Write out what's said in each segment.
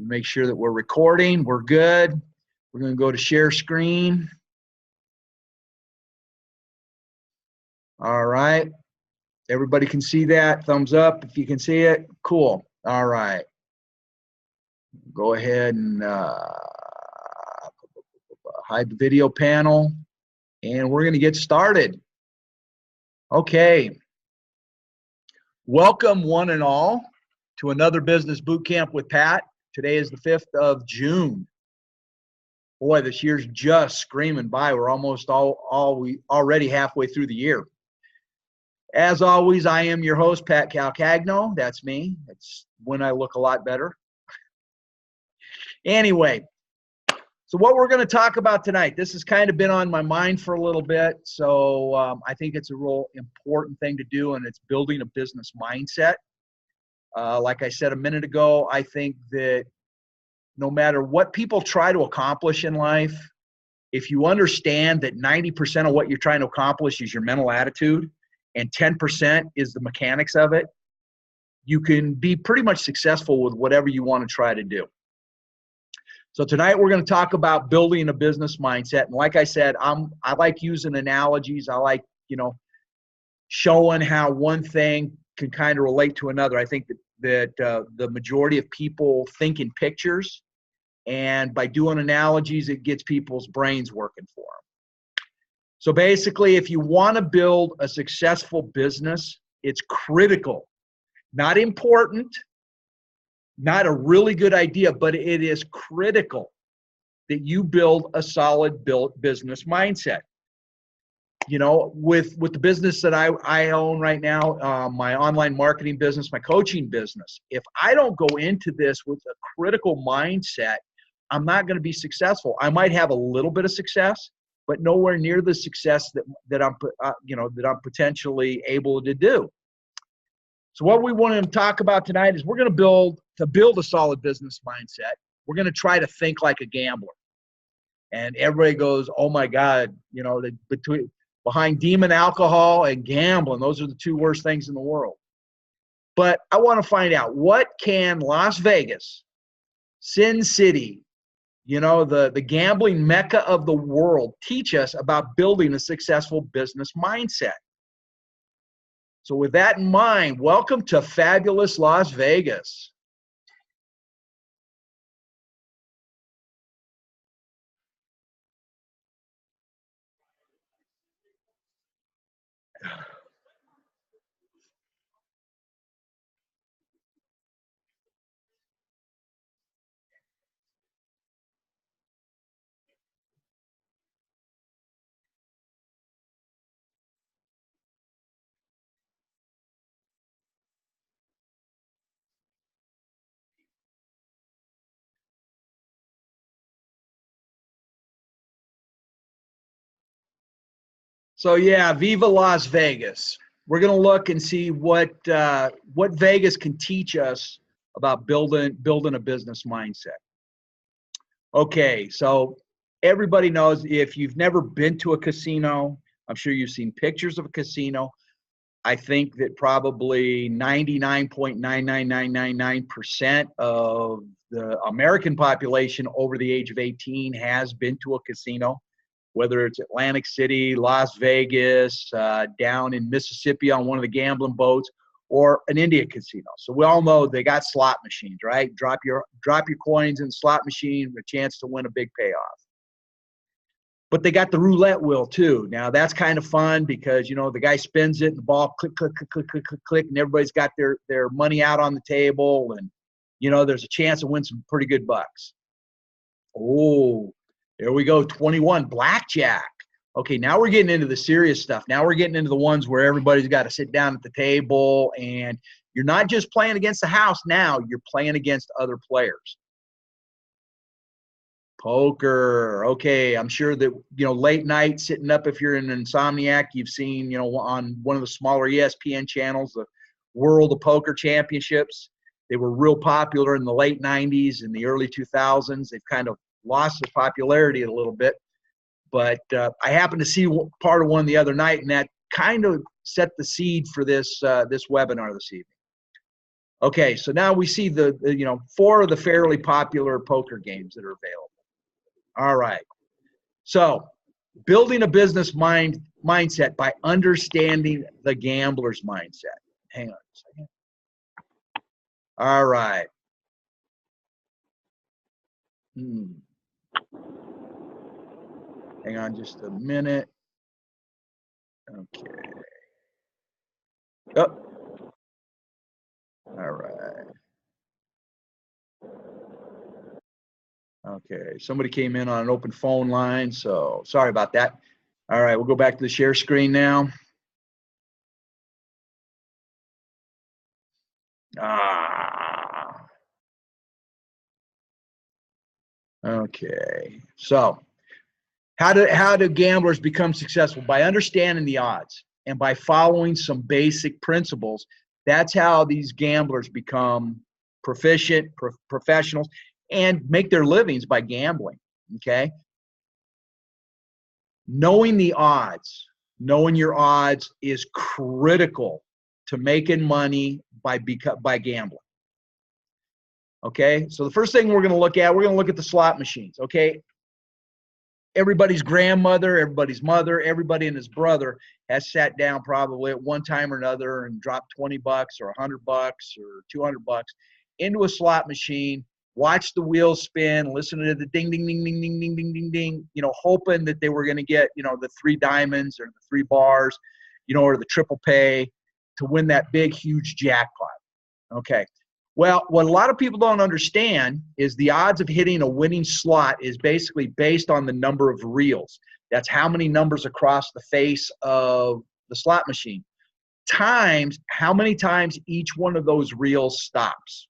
Make sure that we're recording. We're good. We're going to go to share screen. All right. Everybody can see that. Thumbs up if you can see it. Cool. All right. Go ahead and hide the video panel. And we're going to get started. Okay. Welcome, one and all, to another Business Boot Camp with Pat. Today is the 5th of June. Boy, this year's just screaming by. We're almost already halfway through the year. As always, I am your host, Pat Calcagno. That's me. It's when I look a lot better. Anyway, so what we're going to talk about tonight, this has kind of been on my mind for a little bit, so I think it's a real important thing to do, and it's building a business mindset. Like I said a minute ago, I think that no matter what people try to accomplish in life, if you understand that 90% of what you're trying to accomplish is your mental attitude and 10% is the mechanics of it, you can be pretty much successful with whatever you want to try to do. So tonight we're going to talk about building a business mindset. And like I said, I like using analogies. I like, showing how one thing can kind of relate to another. I think that the majority of people think in pictures, and by doing analogies, it gets people's brains working for them. So basically, if you want to build a successful business, it's critical, not important, not a really good idea, but it is critical that you build a solid business mindset. With the business that I own right now, my online marketing business, my coaching business, if I don't go into this with a critical mindset, I'm not going to be successful. I might have a little bit of success, but nowhere near the success that I'm potentially able to do. So what we want to talk about tonight is we're going to build a solid business mindset. We're going to try to think like a gambler. And everybody goes, oh my God, behind demon alcohol and gambling, those are the two worst things in the world. But I want to find out, what can Las Vegas, Sin City, the gambling mecca of the world, teach us about building a successful business mindset? So with that in mind, welcome to fabulous Las Vegas. So yeah, Viva Las Vegas. We're going to look and see what Vegas can teach us about building a business mindset. Okay, so everybody knows, if you've never been to a casino, I'm sure you've seen pictures of a casino. I think that probably 99.99999% of the American population over the age of 18 has been to a casino, whether it's Atlantic City, Las Vegas, down in Mississippi on one of the gambling boats, or an India casino. So we all know they got slot machines, right? Drop your coins in the slot machine with a chance to win a big payoff. But they got the roulette wheel too. Now that's kind of fun because, the guy spins it and the ball click, click, click, click, click, click, click, and everybody's got their money out on the table, and, there's a chance to win some pretty good bucks. Oh, there we go, 21, blackjack. Okay, now we're getting into the serious stuff. Now we're getting into the ones where everybody's got to sit down at the table, and you're not just playing against the house now, you're playing against other players. Poker. Okay, I'm sure that, late night sitting up, if you're an insomniac, you've seen, on one of the smaller ESPN channels, the World of Poker Championships. They were real popular in the late 90s and the early 2000s. They've kind of lost their popularity a little bit. But I happened to see part of one the other night, and that kind of set the seed for this webinar this evening. Okay, so now we see the 4 of the fairly popular poker games that are available. All right. So building a business mindset by understanding the gambler's mindset. Hang on a second. All right. Hang on just a minute. Okay. Oh. All right. Okay. Somebody came in on an open phone line, so sorry about that. All right, we'll go back to the share screen now. Okay. So how do gamblers become successful? By understanding the odds and by following some basic principles. That's how these gamblers become proficient, professionals, and make their livings by gambling. Okay. Knowing the odds, knowing your odds is critical to making money by gambling. Okay, so the first thing we're going to look at the slot machines. Okay, everybody's grandmother, everybody's mother, everybody and his brother has sat down probably at one time or another and dropped 20 bucks or 100 bucks or 200 bucks into a slot machine, watch the wheels spin, listen to the ding, ding, ding, ding, ding, ding, ding, ding, ding, hoping that they were going to get, the 3 diamonds or the 3 bars, or the triple pay to win that big, huge jackpot. Okay. Well, what a lot of people don't understand is the odds of hitting a winning slot is basically based on the number of reels. That's how many numbers across the face of the slot machine, times how many times each one of those reels stops.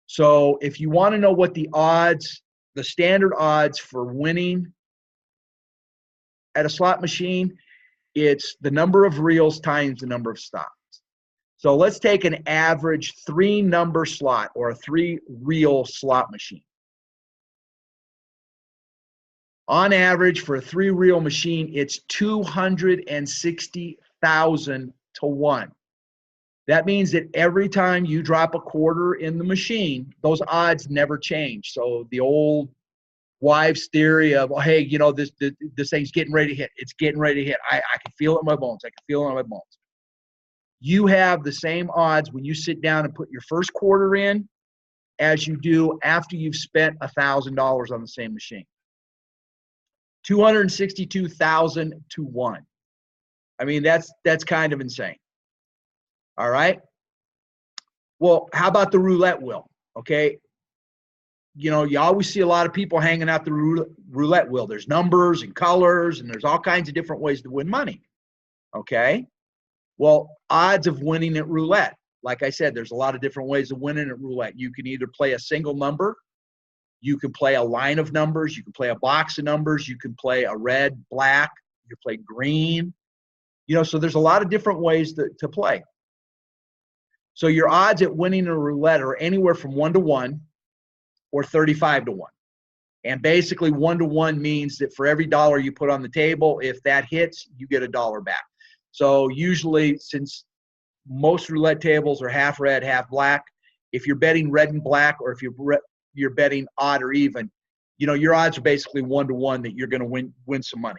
So if you want to know what the odds, the standard odds for winning at a slot machine, it's the number of reels times the number of stops. So let's take an average 3-number slot or a 3-reel slot machine. On average, for a 3-reel machine, it's 260,000 to 1. That means that every time you drop a quarter in the machine, those odds never change. So the old wives' theory of, oh, hey, this thing's getting ready to hit. It's getting ready to hit. I can feel it in my bones. I can feel it in my bones. You have the same odds when you sit down and put your first quarter in as you do after you've spent $1,000 on the same machine. 262,000 to 1. I mean, that's kind of insane. All right. Well, how about the roulette wheel? Okay. You always see a lot of people hanging out the roulette wheel. There's numbers and colors, and there's all kinds of different ways to win money. Okay. Well, odds of winning at roulette. Like I said, there's a lot of different ways of winning at roulette. You can either play a single number. You can play a line of numbers. You can play a box of numbers. You can play a red, black. You can play green. So there's a lot of different ways to play. So your odds at winning a roulette are anywhere from 1 to 1 or 35 to 1. And basically 1 to 1 means that for every dollar you put on the table, if that hits, you get $1 back. So usually, since most roulette tables are half red, half black, if you're betting red and black, or if you're betting odd or even, your odds are basically 1 to 1 that you're going to win some money.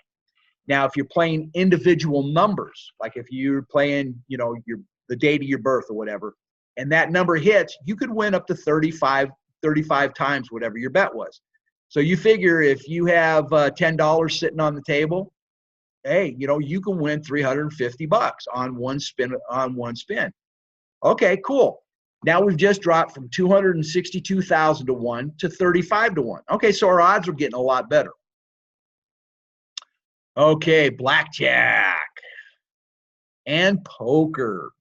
Now, if you're playing individual numbers, like if you're playing, the date of your birth or whatever, and that number hits, you could win up to 35 times whatever your bet was. So you figure if you have $10 sitting on the table, hey, you can win 350 bucks on one spin. Okay, cool. Now we've just dropped from 262,000 to 1 to 35 to 1. Okay, so our odds are getting a lot better. Okay, blackjack and poker.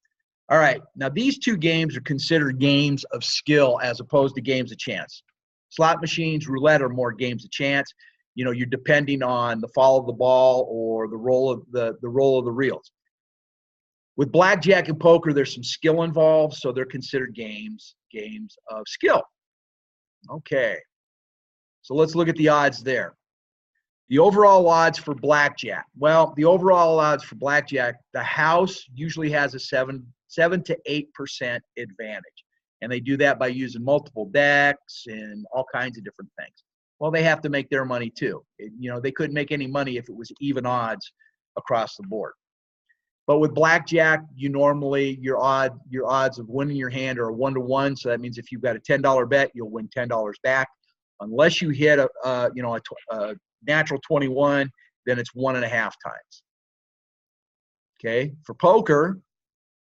All right, now these 2 games are considered games of skill as opposed to games of chance. Slot machines, roulette are more games of chance. You're depending on the fall of the ball or the roll of the reels. With blackjack and poker, there's some skill involved, so they're considered games of skill. Okay, so let's look at the odds there. The overall odds for blackjack. Well, the overall odds for blackjack, the house usually has a 7 7 to 8% advantage. And they do that by using multiple decks and all kinds of different things. Well, they have to make their money too. They couldn't make any money if it was even odds across the board. But with blackjack, your odds of winning your hand are 1-to-1. So that means if you've got a $10 bet, you'll win $10 back. Unless you hit a natural 21, then it's 1.5 times. Okay. For poker,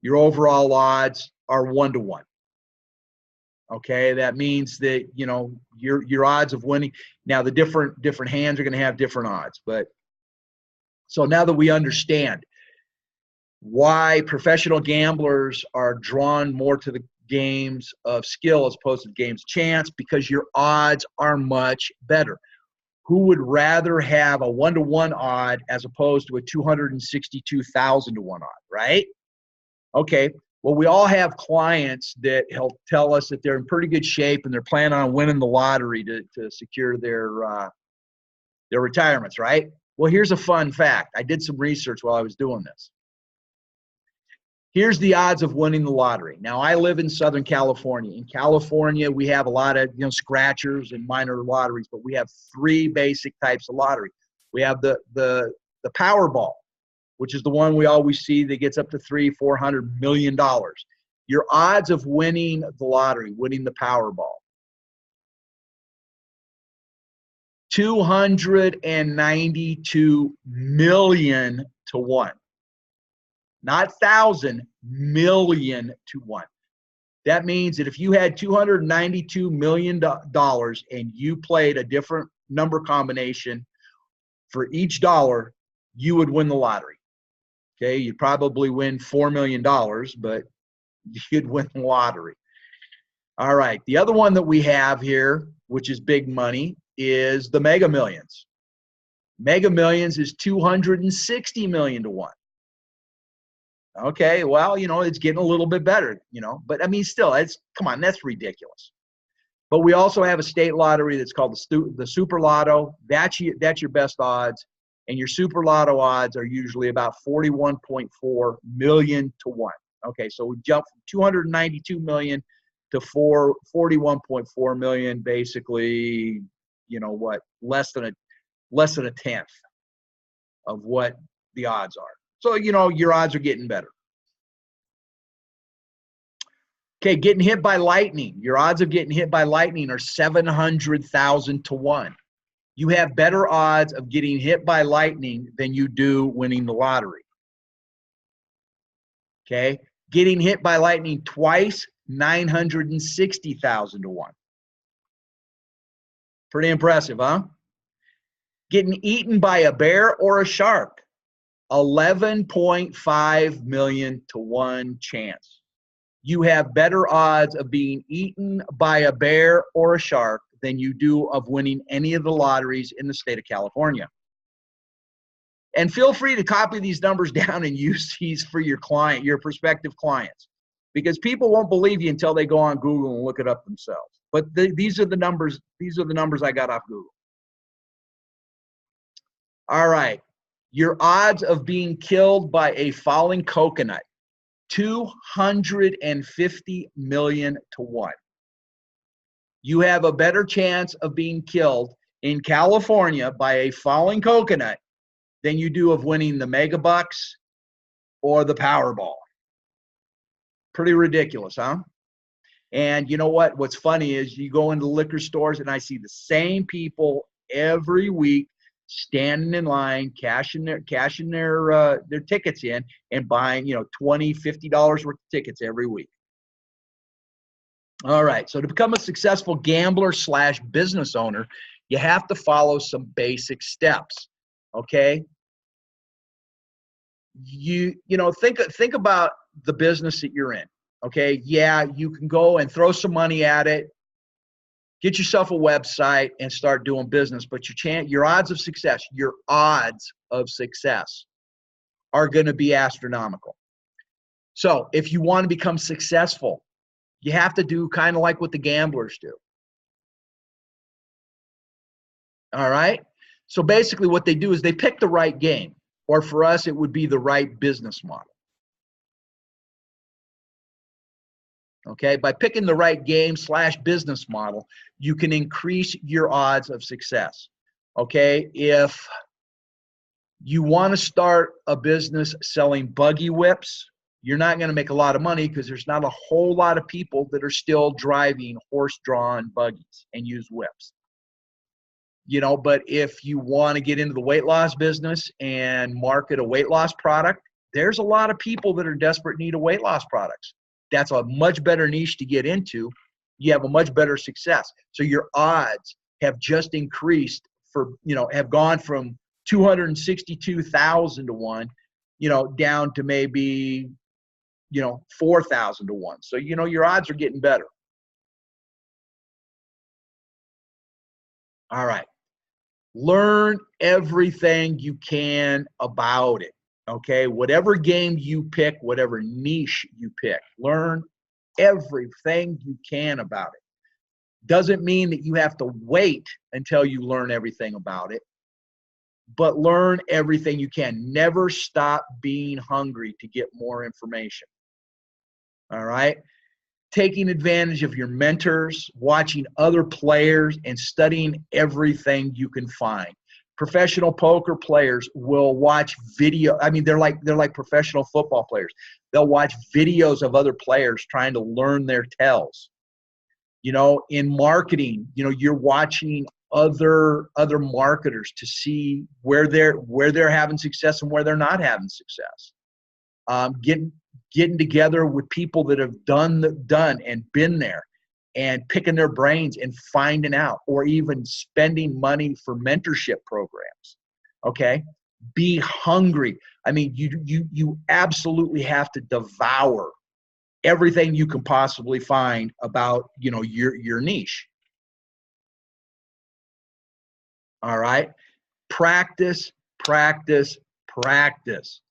your overall odds are 1-to-1. Okay, that means that your odds of winning. Now the different hands are going to have different odds, but so now that we understand why professional gamblers are drawn more to the games of skill as opposed to games of chance, because your odds are much better. Who would rather have a 1-to-1 odd as opposed to a 262,000 to 1 odd, right? Okay. Well, we all have clients that help tell us that they're in pretty good shape and they're planning on winning the lottery to secure their retirements, right? Well, here's a fun fact. I did some research while I was doing this. Here's the odds of winning the lottery. Now, I live in Southern California. In California, we have a lot of scratchers and minor lotteries, but we have 3 basic types of lottery. We have the Powerball, which is the one we always see that gets up to $300-400 million. Your odds of winning the lottery, winning the Powerball, 292 million to 1. Not 1,000, million to 1. That means that if you had $292 million and you played a different number combination for each dollar, you would win the lottery. Okay, you'd probably win $4 million, but you'd win the lottery. All right, the other one that we have here, which is big money, is the Mega Millions. Mega Millions is 260 million to 1. Okay, well, it's getting a little bit better, but I mean, still, come on, that's ridiculous. But we also have a state lottery that's called the Super Lotto. That's your best odds. And your Super Lotto odds are usually about 41.4 million to 1. Okay, so we jump from 292 million to 41.4 million, basically, less than a tenth of what the odds are. So, your odds are getting better. Okay, getting hit by lightning. Your odds of getting hit by lightning are 700,000 to 1. You have better odds of getting hit by lightning than you do winning the lottery. Okay, getting hit by lightning twice, 960,000 to 1. Pretty impressive, huh? Getting eaten by a bear or a shark, 11.5 million to 1 chance. You have better odds of being eaten by a bear or a shark than you do of winning any of the lotteries in the state of California. And feel free to copy these numbers down and use these for your prospective clients, because people won't believe you until they go on Google and look it up themselves. But these are the numbers. These are the numbers I got off Google. All right. Your odds of being killed by a falling coconut, 250 million to 1. You have a better chance of being killed in California by a falling coconut than you do of winning the Mega Bucks or the Powerball. Pretty ridiculous, huh? And you know what? What's funny is you go into liquor stores and I see the same people every week standing in line, cashing their tickets in and buying, $20, $50 worth of tickets every week. All right. So to become a successful gambler/business owner, you have to follow some basic steps. Okay. Think about the business that you're in. Okay. Yeah, you can go and throw some money at it, get yourself a website and start doing business, but your odds of success are going to be astronomical. So if you want to become successful, you have to do kind of like what the gamblers do. All right. So basically what they do is they pick the right game, or for us, it would be the right business model. Okay, by picking the right game/business model, you can increase your odds of success. Okay, if you want to start a business selling buggy whips, you're not going to make a lot of money because there's not a whole lot of people that are still driving horse-drawn buggies and use whips. You know, but if you want to get into the weight loss business and market a weight loss product, there's a lot of people that are in desperate need of weight loss products. That's a much better niche to get into. You have a much better success. So your odds have just increased have gone from 262,000 to 1, down to maybe, 4,000 to 1. So, your odds are getting better. All right. Learn everything you can about it. Okay. Whatever game you pick, whatever niche you pick, learn everything you can about it. Doesn't mean that you have to wait until you learn everything about it, but learn everything you can. Never stop being hungry to get more information. All right. Taking advantage of your mentors, watching other players, and studying everything you can find. Professional poker players will watch video. I mean, they're like professional football players. They'll watch videos of other players trying to learn their tells. In marketing, you're watching other marketers to see where they're having success and where they're not having success. Getting together with people that have done and been there, and picking their brains and finding out, or even spending money for mentorship programs. Okay, be hungry. I mean, you absolutely have to devour everything you can possibly find about your niche. All right, practice, practice, practice.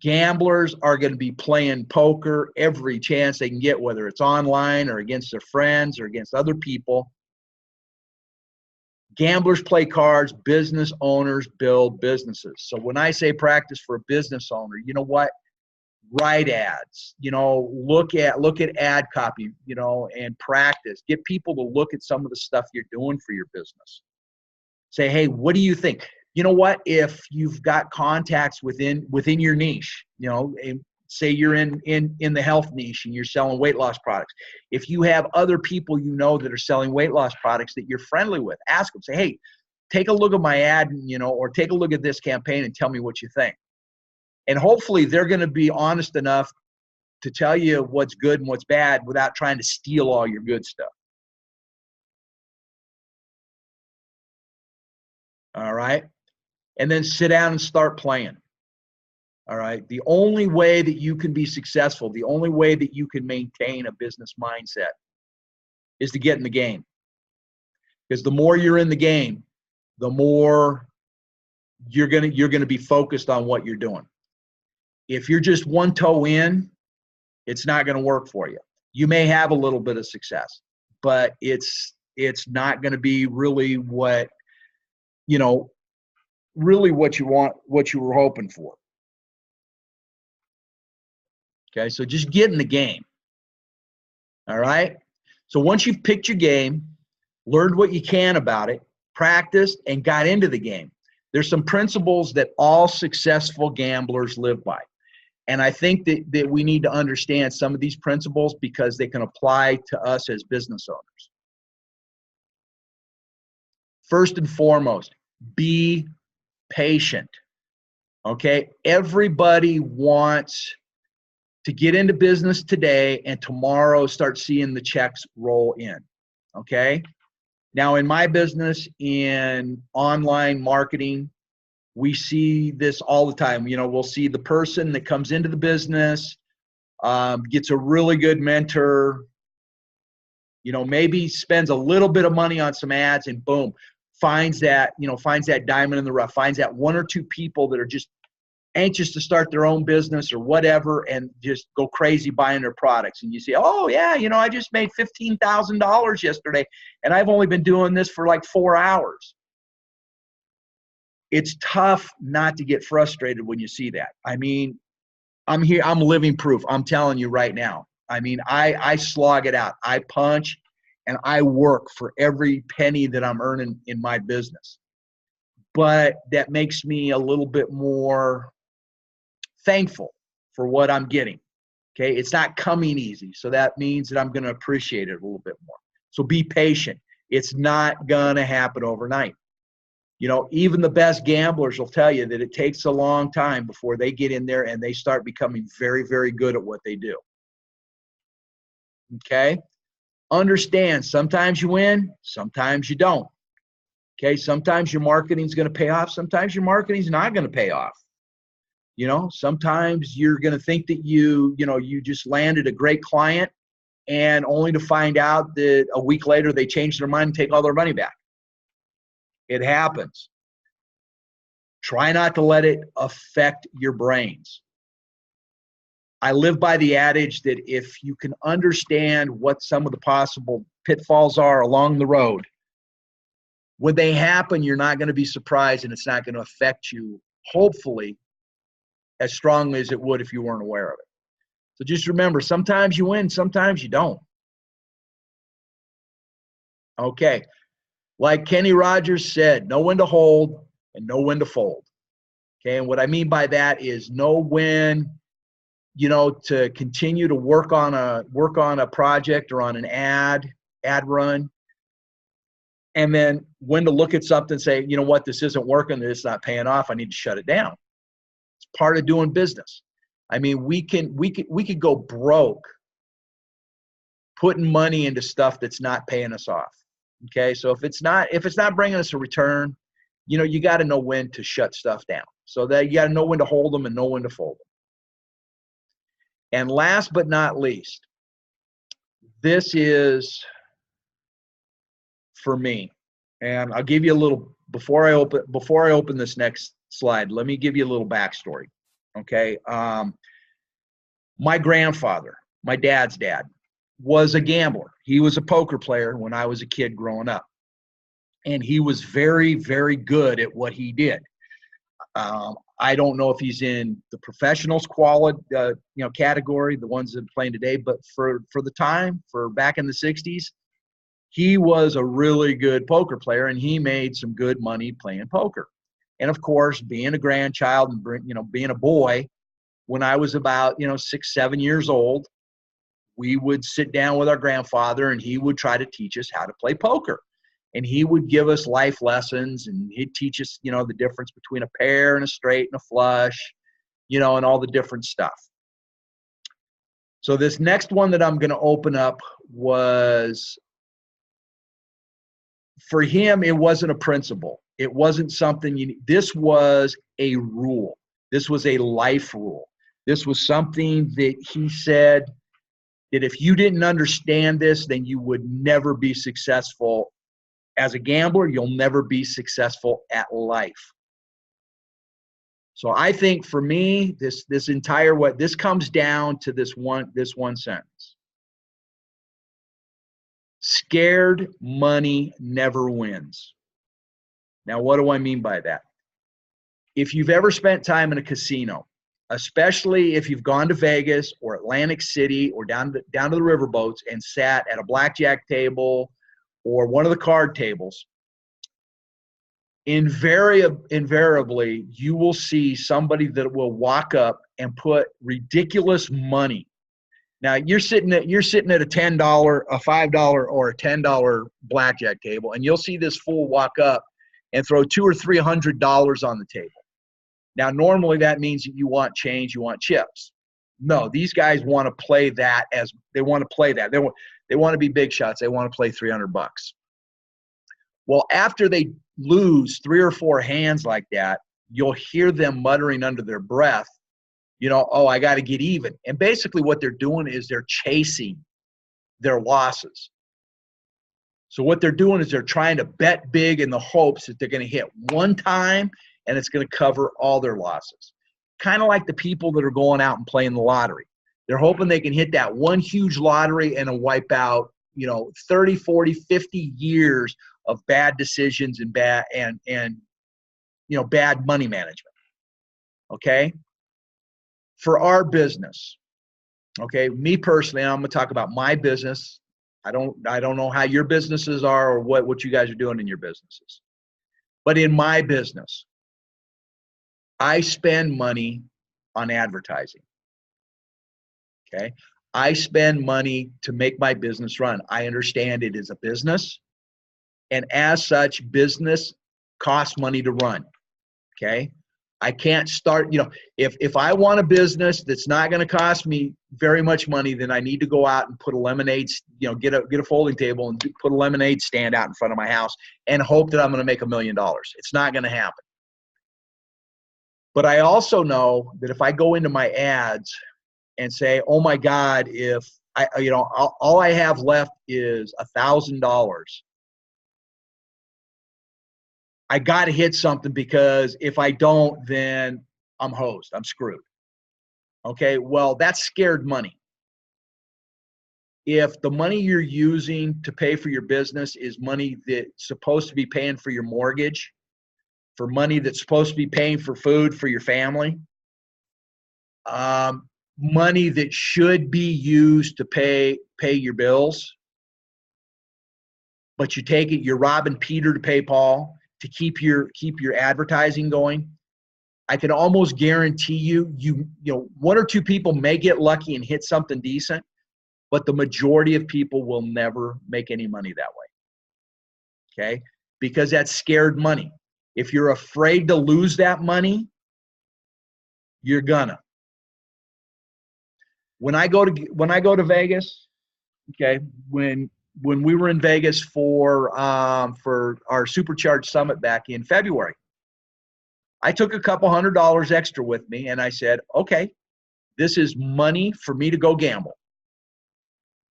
Gamblers are going to be playing poker every chance they can get, whether it's online or against their friends or against other people. Gamblers play cards. Business owners build businesses. So when I say practice for a business owner, you know what? Write ads. Look at ad copy. And practice. Get people to look at some of the stuff you're doing for your business. Say, hey, what do you think? You know what? If you've got contacts within your niche, and say you're in the health niche and you're selling weight loss products. If you have other people that are selling weight loss products that you're friendly with, ask them. Say, hey, take a look at my ad, or take a look at this campaign and tell me what you think. And hopefully they're going to be honest enough to tell you what's good and what's bad without trying to steal all your good stuff. All right. And then sit down and start playing. All right. The only way that you can be successful, the only way that you can maintain a business mindset is to get in the game. Because the more you're in the game, the more you're gonna be focused on what you're doing. If you're just one toe in, it's not going to work for you. You may have a little bit of success, but it's not going to be really what what you want, what you were hoping for. Okay, so just get in the game. All right. So once you've picked your game, learned what you can about it, practiced, and got into the game, there's some principles that all successful gamblers live by. And I think that we need to understand some of these principles because they can apply to us as business owners. First and foremost, be patient. Okay? Everybody wants to get into business today and tomorrow start seeing the checks roll in. Okay? Now, in my business, in online marketing, we see this all the time. We'll see the person that comes into the business, gets a really good mentor, maybe spends a little bit of money on some ads, and boom, finds that diamond in the rough, finds that one or two people that are just anxious to start their own business or whatever, and just go crazy buying their products. And you say, oh yeah, I just made $15,000 yesterday and I've only been doing this for like 4 hours. It's tough not to get frustrated when you see that. I mean, I'm living proof. I'm telling you right now. I mean, I slog it out. I punch and I work for every penny that I'm earning in my business. But that makes me a little bit more thankful for what I'm getting. Okay, it's not coming easy. So that means that I'm going to appreciate it a little bit more. So be patient. It's not going to happen overnight. You know, even the best gamblers will tell you that it takes a long time before they get in there and they start becoming very, very good at what they do. Okay? Understand, sometimes you win, sometimes you don't. Okay? Sometimes your marketing is going to pay off, sometimes your marketing is not going to pay off. You know, sometimes you're going to think that you just landed a great client, and only to find out that a week later they changed their mind and take all their money back. It happens. Try not to let it affect your brains. I live by the adage that if you can understand what some of the possible pitfalls are along the road, when they happen, you're not going to be surprised, and it's not going to affect you, hopefully, as strongly as it would if you weren't aware of it. So just remember, sometimes you win, sometimes you don't. Okay. Like Kenny Rogers said, know when to hold and know when to fold. Okay. And what I mean by that is know when, to continue to work on a project or on an ad run. And then when to look at something and say, you know what, this isn't working, this is not paying off, I need to shut it down. It's part of doing business. I mean, we could go broke putting money into stuff that's not paying us off. Okay, so if it's not bringing us a return, you got to know when to shut stuff down. So that you got to know when to hold them and know when to fold them. And last but not least, this is for me, and I'll give you a little before I open this next slide. Let me give you a little backstory. Okay. My grandfather, my dad's dad, was a gambler. He was a poker player when I was a kid growing up. And he was very, very good at what he did. I don't know if he's in the professionals category, the ones that are playing today, but for the time, for back in the 60s, he was a really good poker player, and he made some good money playing poker. And of course, being a grandchild and being a boy, when I was about 6, 7 years old, we would sit down with our grandfather and he would try to teach us how to play poker. And he would give us life lessons, and he'd teach us, the difference between a pair and a straight and a flush, and all the different stuff. So this next one that I'm going to open up was, for him, it wasn't a principle. It wasn't something this was a rule. This was a life rule. This was something that he said that if you didn't understand this, then you would never be successful as a gambler. You'll never be successful at life. So I think for me, this comes down to this one sentence. Scared money never wins. Now, what do I mean by that? If you've ever spent time in a casino, especially if you've gone to Vegas or Atlantic City or down to the riverboats and sat at a blackjack table or one of the card tables, invariably you will see somebody that will walk up and put ridiculous money. Now you're sitting at a $10, a $5, or a $10 blackjack table, and you'll see this fool walk up and throw $200 or $300 on the table. Now, normally that means that you want change, you want chips. No, these guys want to play that they want to be big shots. They want to play $300. Well, after they lose 3 or 4 hands like that, you'll hear them muttering under their breath, oh, I got to get even. And basically what they're doing is they're chasing their losses. So what they're doing is they're trying to bet big in the hopes that they're going to hit one time and it's going to cover all their losses. Kind of like the people that are going out and playing the lottery. They're hoping they can hit that one huge lottery and wipe out, 30, 40, 50 years of bad decisions and bad money management. Okay? For our business, Okay, me personally, I'm going to talk about my business. I don't know how your businesses are or what you guys are doing in your businesses. But in my business, I spend money on advertising. Okay? I spend money to make my business run. I understand it is a business, and as such, business costs money to run. Okay? I can't start, if I want a business that's not going to cost me very much money, then I need to go out and put a lemonade, get a folding table and put a lemonade stand out in front of my house and hope that I'm going to make $1 million. It's not going to happen. But I also know that if I go into my ads and say, oh my God, if all I have left is $1,000, I got to hit something, because if I don't, then I'm hosed. I'm screwed. Okay, well, that's scared money. If the money you're using to pay for your business is money that's supposed to be paying for your mortgage, for money that's supposed to be paying for food for your family, money that should be used to pay your bills, but you take it, you're robbing Peter to pay Paul to keep your advertising going. I can almost guarantee you, one or two people may get lucky and hit something decent, but the majority of people will never make any money that way. Okay? Because that's scared money. If you're afraid to lose that money, you're gonna. When I go to Vegas, okay, when we were in Vegas for our Supercharged Summit back in February, I took a couple $100 extra with me, and I said, okay, this is money for me to go gamble.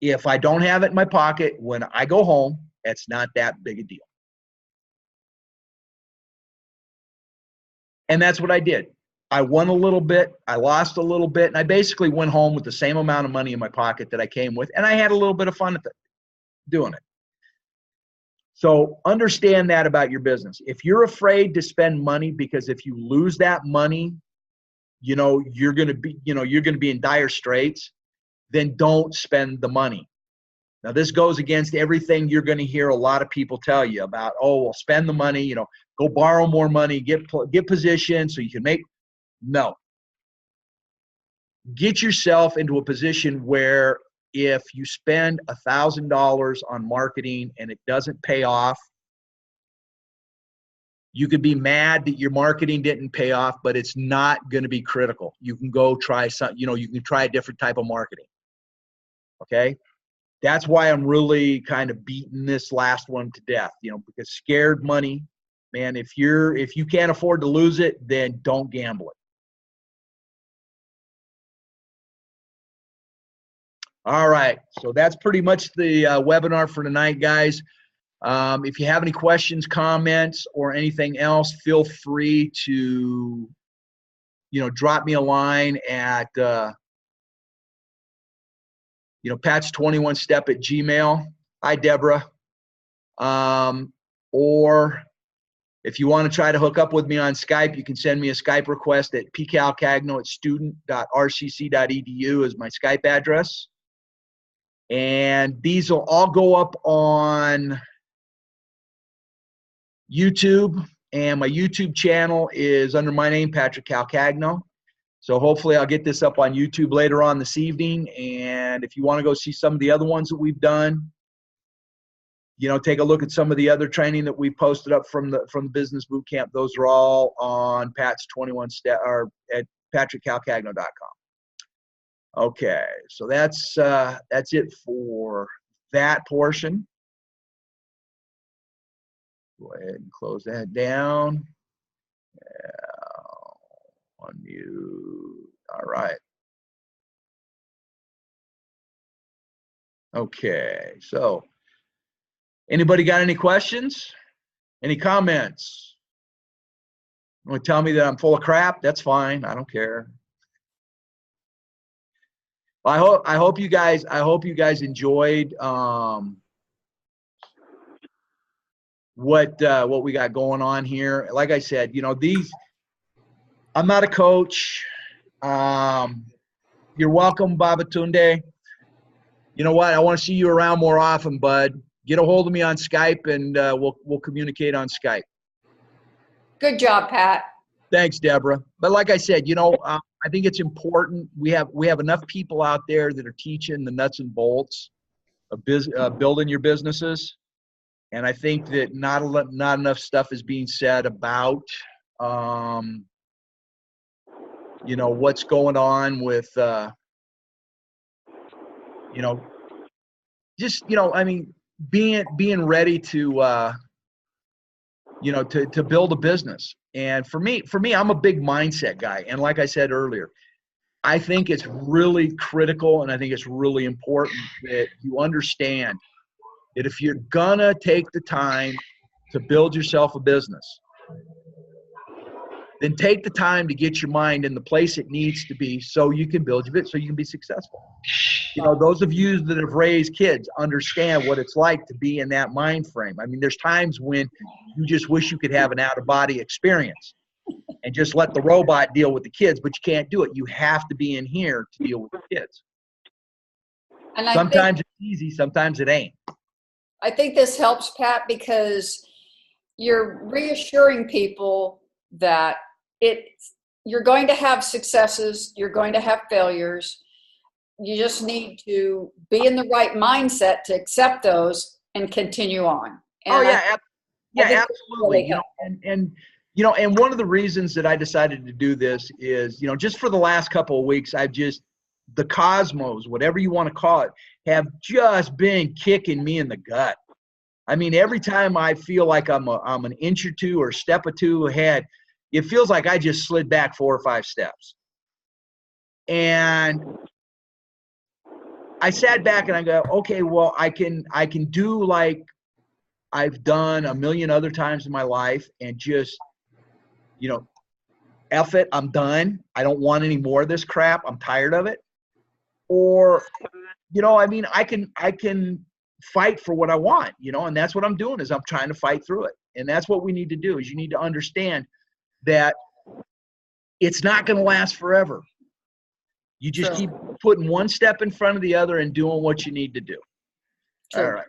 If I don't have it in my pocket when I go home, it's not that big a deal. And that's what I did. I won a little bit, I lost a little bit, and I basically went home with the same amount of money in my pocket that I came with, and I had a little bit of fun doing it. So understand that about your business. If you're afraid to spend money, because if you lose that money, you're going to be in dire straits, then don't spend the money. Now, this goes against everything you're going to hear a lot of people tell you about, oh, well, spend the money, go borrow more money, get position so you can make. No. Get yourself into a position where if you spend $1,000 on marketing and it doesn't pay off, you could be mad that your marketing didn't pay off, but it's not going to be critical. You can go try you can try a different type of marketing. Okay? That's why I'm really kind of beating this last one to death, because scared money, man, if you can't afford to lose it, then don't gamble it. All right, so that's pretty much the webinar for tonight, guys. If you have any questions, comments, or anything else, feel free to, drop me a line at, patch21step@gmail. Hi, Deborah. Or if you want to try to hook up with me on Skype, you can send me a Skype request at pcalcagno@student.rcc.edu is my Skype address. And these will all go up on YouTube, and my YouTube channel is under my name, Patrick Calcagno. So hopefully I'll get this up on YouTube later on this evening. And if you want to go see some of the other ones that we've done, take a look at some of the other training that we posted up from the Business Boot Camp. Those are all on Pat's 21 step or at patrickcalcagno.com. Okay, so that's it for that portion. Go ahead and close that down. Unmute. All right. Okay, so anybody got any questions? Any comments? You want to tell me that I'm full of crap? That's fine. I don't care. I hope you guys enjoyed what we got going on here. Like I said, I'm not a coach. You're welcome, Babatunde. You know what? I want to see you around more often, bud. Get a hold of me on Skype, and we'll communicate on Skype. Good job, Pat. Thanks, Deborah. But like I said, I think it's important. We have enough people out there that are teaching the nuts and bolts of building your businesses, and I think that not enough stuff is being said about what's going on with being ready to to build a business. And for me, I'm a big mindset guy. And like I said earlier, I think it's really critical, and I think it's really important that you understand that if you're gonna take the time to build yourself a business, then take the time to get your mind in the place it needs to be so you can build your business, so you can be successful. Those of you that have raised kids understand what it's like to be in that mind frame. I mean, there's times when you just wish you could have an out-of-body experience and just let the robot deal with the kids, but you can't do it. You have to be in here to deal with the kids. And sometimes it's easy, sometimes it ain't. I think this helps, Pat, because you're reassuring people that you're going to have successes, you're going to have failures. You just need to be in the right mindset to accept those and continue on. And absolutely. And one of the reasons that I decided to do this is, just for the last couple of weeks, the cosmos, whatever you want to call it, have just been kicking me in the gut. I mean, every time I feel like I'm an inch or two or a step or two ahead, it feels like I just slid back 4 or 5 steps. And I sat back and I go, okay, well, I can do like I've done a million other times in my life and just, F it, I'm done. I don't want any more of this crap. I'm tired of it. Or, I can fight for what I want, and that's what I'm doing is I'm trying to fight through it. And that's what we need to do is you need to understand that it's not going to last forever. You just keep putting one step in front of the other and doing what you need to do. All right.